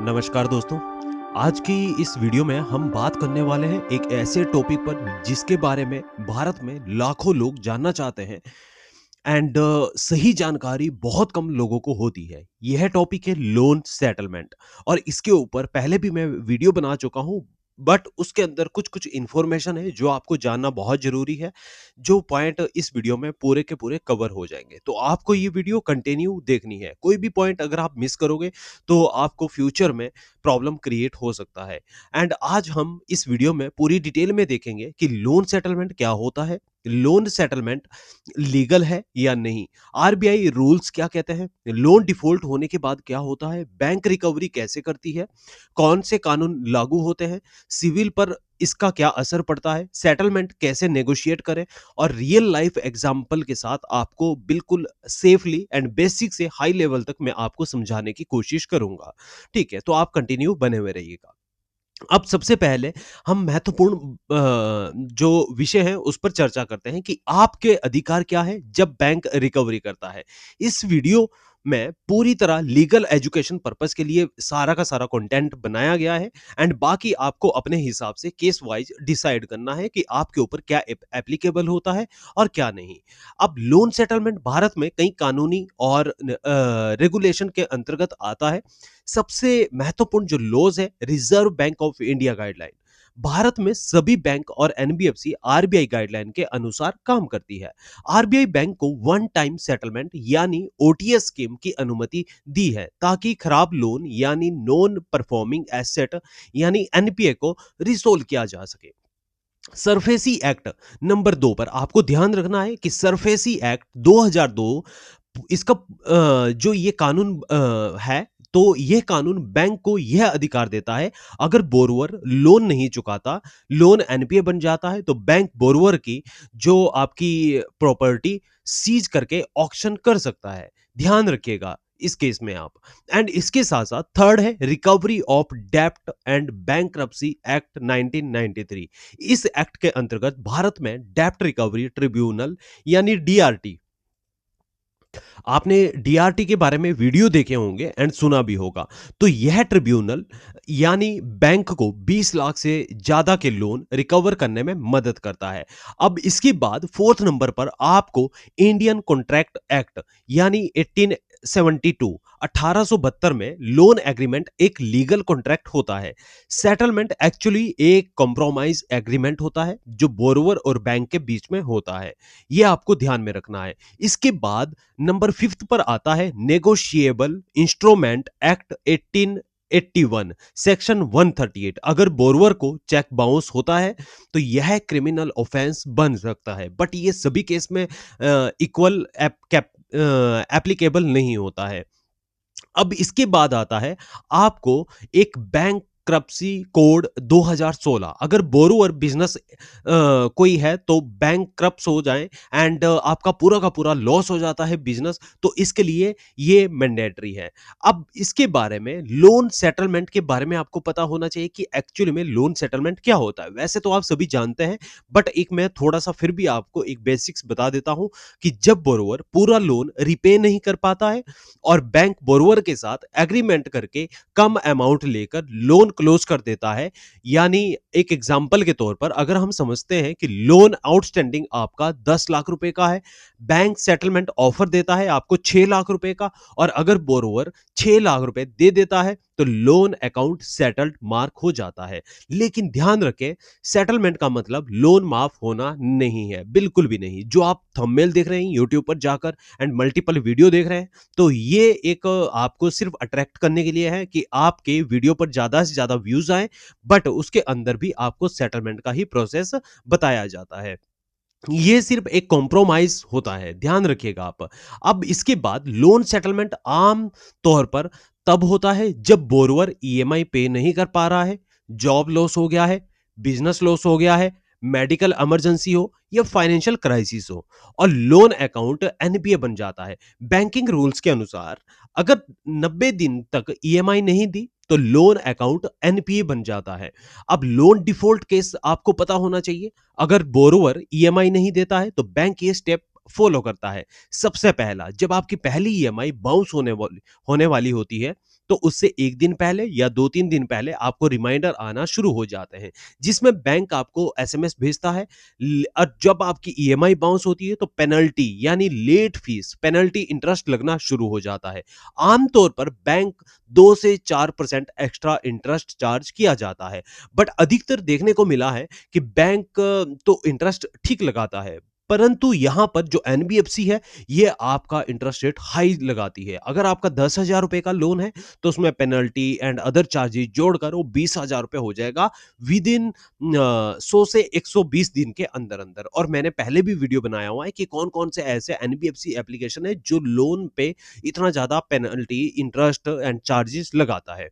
नमस्कार दोस्तों। आज की इस वीडियो में हम बात करने वाले हैं एक ऐसे टॉपिक पर जिसके बारे में भारत में लाखों लोग जानना चाहते हैं एंड सही जानकारी बहुत कम लोगों को होती है। यह टॉपिक है लोन सेटलमेंट और इसके ऊपर पहले भी मैं वीडियो बना चुका हूँ, बट उसके अंदर कुछ-कुछ इन्फॉर्मेशन है जो आपको जानना बहुत ज़रूरी है, जो पॉइंट इस वीडियो में पूरे के पूरे कवर हो जाएँगे। तो आपको ये वीडियो कंटिन्यू देखनी है। कोई भी पॉइंट अगर आप मिस करोगे तो आपको फ्यूचर में प्रॉब्लम क्रिएट हो सकता है। एंड आज हम इस वीडियो में पूरी डिटेल में देखेंगे कि लोन सेटलमेंट क्या होता है, लोन सेटलमेंट लीगल है या नहीं, आरबीआई रूल्स क्या कहते हैं, लोन डिफॉल्ट होने के बाद क्या होता है, बैंक रिकवरी कैसे करती है, कौन से कानून लागू होते हैं, सिविल पर इसका क्या असर पड़ता है, सेटलमेंट कैसे नेगोशिएट करें और रियल लाइफ एग्जांपल के साथ आपको बिल्कुल सेफली एंड बेसिक से हाई लेवल तक मैं आपको समझाने की कोशिश करूंगा। ठीक है, तो आप कंटिन्यू बने हुए रहिएगा। अब सबसे पहले हम महत्वपूर्ण जो विषय है उस पर चर्चा करते हैं कि आपके अधिकार क्या है जब बैंक रिकवरी करता है। इस वीडियो में पूरी तरह लीगल एजुकेशन पर्पस के लिए सारा का सारा कंटेंट बनाया गया है एंड बाकी आपको अपने हिसाब से केस वाइज डिसाइड करना है कि आपके ऊपर क्या एप्लीकेबल होता है और क्या नहीं। अब लोन सेटलमेंट भारत में कई कानूनी और रेगुलेशन के अंतर्गत आता है। सबसे महत्वपूर्ण जो लॉज है, reserve bank of India guideline Bharat में सभी बैंक और एनबीएफसी आरबीआई गाइडलाइन के अनुसार काम करती है। आरबीआई बैंक को वन टाइम सेटलमेंट यानी ओटीएस स्कीम की अनुमति दी है ताकि खराब लोन यानी नॉन परफॉर्मिंग एसेट यानी एनपीए को रिसोल्व किया जा सके। सरफेसी एक्ट नंबर 2 पर आपको ध्यान रखना है कि सरफेसी एक्ट 2002 इसका जो ये कानून है, तो यह कानून बैंक को यह अधिकार देता है, अगर बोरोवर लोन नहीं चुकाता, लोन एनपीए बन जाता है, तो बैंक बोरोवर की जो आपकी प्रॉपर्टी सीज करके ऑक्शन कर सकता है। ध्यान रखिएगा इस केस में आप। एंड इसके साथ साथ थर्ड है रिकवरी ऑफ डेप्ट एंड बैंक्रप्सी एक्ट 1993। इस एक्ट के अंतर्गत भारत में डेप्ट रिकवरी ट्रिब्यूनल यानी डीआरटी, आपने डीआरटी के बारे में वीडियो देखे होंगे एंड सुना भी होगा। तो यह ट्रिब्यूनल यानी बैंक को 20 लाख से ज्यादा के लोन रिकवर करने में मदद करता है। अब इसके बाद फोर्थ नंबर पर आपको इंडियन कॉन्ट्रैक्ट एक्ट यानी 1872 1872 में लोन एग्रीमेंट एक लीगल कॉन्ट्रैक्ट होता है। सेटलमेंट एक्चुअली एक कॉम्प्रोमाइज एग्रीमेंट होता है जो बोरोवर और बैंक के बीच में होता है। यह आपको ध्यान में रखना है। इसके बाद नंबर 5 पर आता है नेगोशिएबल इंस्ट्रूमेंट एक्ट 1881 सेक्शन 138। अगर बोरोवर को चेक बाउंस होता है तो यह क्रिमिनल ऑफेंस बन सकता है, बट ये सभी केस में इक्वल एप्लीकेबल नहीं होता है। अब इसके बाद आता है आपको एक बैंक क्रप्सी कोड 2016। अगर बोरोवर बिजनेस कोई है तो बैंक क्रप्स हो जाए एंड आपका पूरा का पूरा लॉस हो जाता है बिजनेस, तो इसके लिए ये मैंडेटरी है। अब इसके बारे में लोन सेटलमेंट के बारे में आपको पता होना चाहिए कि एक्चुअली में लोन सेटलमेंट क्या होता है। वैसे तो आप सभी जानते हैं, बट एक मैं थोड़ा सा फिर भी आपको एक बेसिक्स बता देता हूं कि जब बोरोवर पूरा लोन रिपे नहीं कर पाता है और बैंक बोरोवर के साथ एग्रीमेंट करके कम अमाउंट लेकर लोन क्लोज कर देता है, यानी एक एग्जांपल के तौर पर अगर हम समझते हैं कि लोन आउटस्टैंडिंग आपका 10 लाख रुपए का है, बैंक सेटलमेंट ऑफर देता है आपको 6 लाख रुपए का, और अगर बोरोवर 6 लाख रुपए दे देता है तो लोन अकाउंट सेटल्ड मार्क हो जाता है। लेकिन ध्यान रखें, सेटलमेंट का मतलब लोन माफ होना नहीं है, बिल्कुल भी नहीं। जो आप थंबनेल देख रहे हैं यूट्यूब पर जाकर एंड मल्टीपल वीडियो देख रहे हैं, तो ये एक आपको सिर्फ अट्रैक्ट करने के लिए है कि आपके वीडियो पर ज्यादा से ज्यादा व्यूज आए, बट उसके अंदर भी आपको सेटलमेंट का ही प्रोसेस बताया जाता है। ये सिर्फ एक कॉम्प्रोमाइज होता है, ध्यान रखिएगा आप। अब इसके बाद लोन सेटलमेंट आम तौर पर तब होता है जब बोरोवर ईएमआई पे नहीं कर पा रहा है, जॉब लॉस हो गया है, बिजनेस लॉस हो गया है, मेडिकल इमरजेंसी हो या फाइनेंशियल क्राइसिस हो और लोन अकाउंट एनपीए बन जाता है। बैंकिंग रूल्स के अनुसार अगर 90 दिन तक ईएमआई नहीं दी तो लोन अकाउंट एनपीए बन जाता है। अब लोन डिफॉल्ट केस आपको पता होना चाहिए। अगर बोरोवर ईएमआई नहीं देता है तो बैंक ये स्टेप फॉलो करता है। सबसे पहला, जब आपकी पहली ईएमआई बाउंस होने वाली होती है, तो उससे 1 दिन पहले या 2-3 दिन पहले आपको रिमाइंडर आना शुरू हो जाते हैं, जिसमें बैंक आपको एसएमएस भेजता है। और जब आपकी ईएमआई बाउंस होती है तो पेनल्टी यानी लेट फीस, पेनल्टी इंटरेस्ट लगना शुरू हो जाता है। आमतौर पर बैंक 2 से 4% एक्स्ट्रा इंटरेस्ट चार्ज किया जाता है, बट अधिकतर देखने को मिला है कि बैंक तो इंटरेस्ट ठीक लगाता है, परंतु यहां पर जो एनबीएफसी है, ये आपका इंटरेस्ट रेट हाई लगाती है। अगर आपका 10,000 रुपए का लोन है, तो उसमें पेनल्टी एंड अदर चार्जेस जोड़कर वो 20,000 रुपए हो जाएगा विद इन 100 से 120 दिन के अंदर अंदर। और मैंने पहले भी वीडियो बनाया हुआ है कि कौन कौन से ऐसे एनबीएफसी एप्लीकेशन है जो लोन पे इतना ज्यादा पेनल्टी, इंटरेस्ट एंड चार्जेस लगाता है।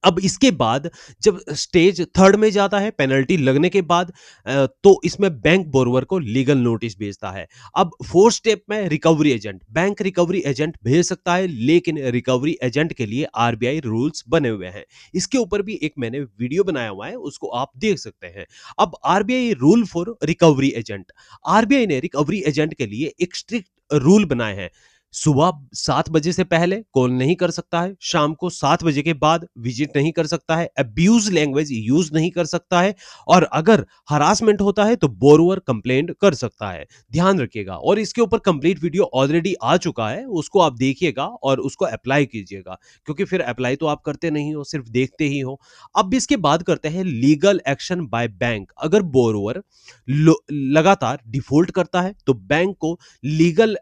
अब इसके बाद जब स्टेज थर्ड में जाता है पेनल्टी लगने के बाद, तो इसमें बैंक बोरोवर को लीगल नोटिस भेजता है। अब फोर्थ स्टेप में recovery agent, bank recovery agent भेज सकता है, लेकिन रिकवरी एजेंट के लिए आरबीआई रूल्स बने हुए हैं। इसके ऊपर भी एक मैंने वीडियो बनाया हुआ है, उसको आप देख सकते हैं। अब RBI rule for recovery agent, RBI ने रिकवरी एजेंट के लिए एक स्ट्रिक्ट रूल बनाए हैं। सुबह 7 बजे से पहले कॉल नहीं कर सकता है, शाम को 7 बजे के बाद विजिट नहीं कर सकता है, अब्यूज लैंग्वेज यूज नहीं कर सकता है, और अगर हरासमेंट होता है तो बोरोवर कंप्लेंट कर सकता है। ध्यान रखिएगा। और इसके ऊपर कंप्लीट वीडियो ऑलरेडी आ चुका है, उसको आप देखिएगा और उसको अप्लाई कीजिएगा, क्योंकि फिर अप्लाई तो आप करते नहीं हो, सिर्फ देखते ही हो। अब इसके बाद करते हैं लीगल एक्शन बाय बैंक। अगर बोरोवर लगातार डिफॉल्ट करता है तो बैंक को लीगल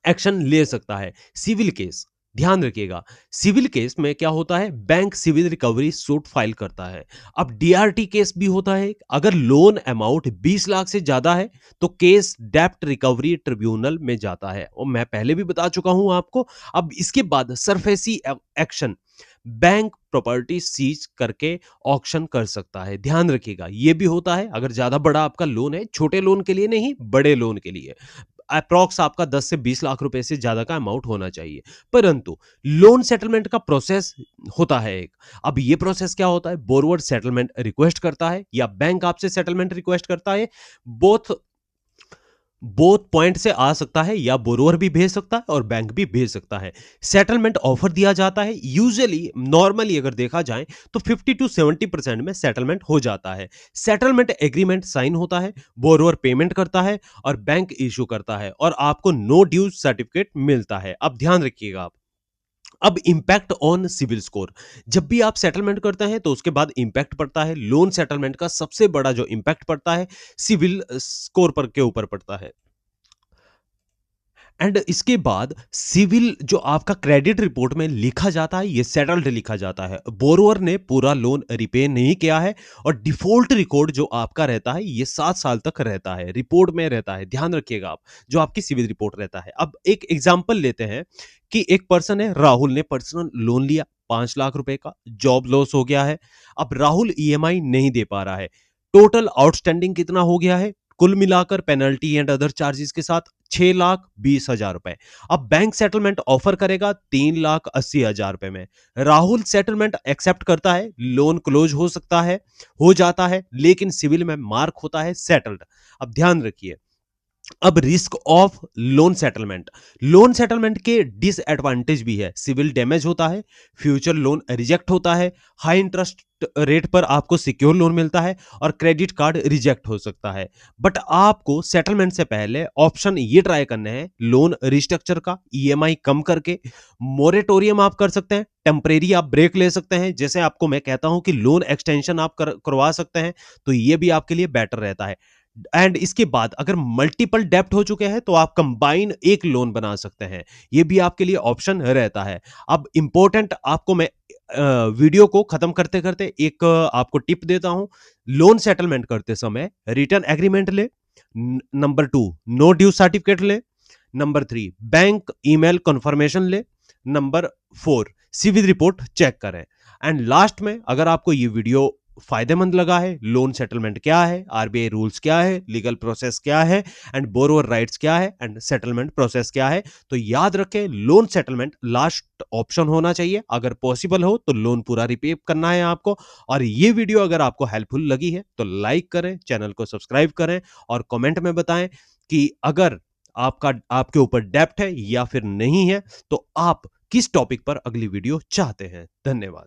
एक्शन ले सकता है। सिविल केस, ध्यान रखिएगा, सिविल केस में क्या होता है, bank civil recovery suit file करता है। अब डीआरटी केस भी होता है। अगर लोन अमाउंट 20 लाख से ज्यादा है तो केस डेप्ट रिकवरी ट्रिब्यूनल में जाता है, और मैं पहले भी बता चुका हूं आपको। अब इसके बाद SARFAESI action, bank property seize करके ऑक्शन कर सकता है। ध्यान रखिएगा, यह भी होता है अगर ज्यादा बड़ा आपका लोन है, छोटे लोन के लिए नहीं, बड़े लोन के लिए। अप्रॉक्स आपका 10 से 20 लाख रुपए से ज्यादा का अमाउंट होना चाहिए। परंतु लोन सेटलमेंट का प्रोसेस होता है एक। अब ये प्रोसेस क्या होता है, बोरोवर सेटलमेंट रिक्वेस्ट करता है या बैंक आपसे सेटलमेंट रिक्वेस्ट करता है। बोथ बोथ पॉइंट से आ सकता है, या बोरोवर भी भेज सकता है और बैंक भी भेज सकता है। सेटलमेंट ऑफर दिया जाता है। यूजुअली नॉर्मली अगर देखा जाए तो 50 to 70% में सेटलमेंट हो जाता है। सेटलमेंट एग्रीमेंट साइन होता है, बोरोवर पेमेंट करता है और बैंक इशू करता है, और आपको नो ड्यूज सर्टिफिकेट मिलता है। अब ध्यान रखिएगा आप। अब इंपैक्ट ऑन सिविल स्कोर, जब भी आप सेटलमेंट करते हैं तो उसके बाद इंपैक्ट पड़ता है। लोन सेटलमेंट का सबसे बड़ा जो इंपैक्ट पड़ता है सिविल स्कोर पर के ऊपर पड़ता है। एंड इसके बाद सिविल जो आपका क्रेडिट रिपोर्ट में लिखा जाता है, ये सेटल्ड लिखा जाता है। बोरोवर ने पूरा लोन रिपे नहीं किया है, और डिफॉल्ट रिकॉर्ड जो आपका रहता है ये 7 साल तक रहता है, रिपोर्ट में रहता है। ध्यान रखिएगा आप, जो आपकी सिविल रिपोर्ट रहता है। अब एक एग्जांपल लेते हैं कि एक पर्सन है, राहुल ने पर्सनल लोन लिया 5 लाख रुपए का, जॉब लॉस हो गया है। अब राहुल ईएमआई नहीं दे पा रहा है। टोटल आउटस्टैंडिंग कितना हो गया है, कुल मिलाकर पेनल्टी एंड अदर चार्जेस के साथ 6,20,000 रुपए। अब बैंक सेटलमेंट ऑफर करेगा 3,80,000 रुपए में। राहुल सेटलमेंट एक्सेप्ट करता है, लोन क्लोज हो सकता है, हो जाता है, लेकिन सिविल में मार्क होता है सेटल्ड। अब ध्यान रखिए। अब risk of loan settlement, loan settlement के डिसएडवांटेज भी है। सिविल डैमेज होता है, फ्यूचर लोन रिजेक्ट होता है, हाई इंटरेस्ट रेट पर आपको सिक्योर लोन मिलता है, और क्रेडिट कार्ड रिजेक्ट हो सकता है। बट आपको सेटलमेंट से पहले ऑप्शन ये ट्राई करने हैं, लोन रिस्ट्रक्चर का, ईएमआई कम करके। मोरेटोरियम आप कर सकते हैं, टेम्परेरी आप ब्रेक ले सकते हैं। जैसे आपको मैं कहता हूं कि लोन एक्सटेंशन आप करवा सकते हैं, तो ये भी आपके लिए बेटर रहता है। एंड इसके बाद अगर मल्टीपल डेप्ट हो चुके हैं तो आप कंबाइन एक लोन बना सकते हैं, ये भी आपके लिए ऑप्शन रहता है। अब इंपॉर्टेंट आपको मैं वीडियो को खत्म करते करते एक आपको टिप देता हूं। लोन सेटलमेंट करते समय रिटर्न एग्रीमेंट ले, नंबर 2 नो ड्यू सर्टिफिकेट ले, नंबर 3 बैंक ईमेल कंफर्मेशन ले, नंबर 4 सिविल रिपोर्ट चेक करें। एंड लास्ट में, अगर आपको ये वीडियो फायदेमंद लगा है, लोन सेटलमेंट क्या है, आरबीआई रूल्स क्या है, लीगल प्रोसेस क्या है, एंड बोरोवर राइट्स क्या है, एंड सेटलमेंट प्रोसेस क्या है, तो याद रखें लोन सेटलमेंट लास्ट ऑप्शन होना चाहिए। अगर पॉसिबल हो तो लोन पूरा रिपे करना है आपको। और ये वीडियो अगर आपको हेल्पफुल लगी है तो लाइक करें, चैनल को सब्सक्राइब करें, और कमेंट में बताएं कि अगर आपके ऊपर डेब्ट है या फिर नहीं है, तो आप किस टॉपिक पर अगली वीडियो चाहते हैं। धन्यवाद।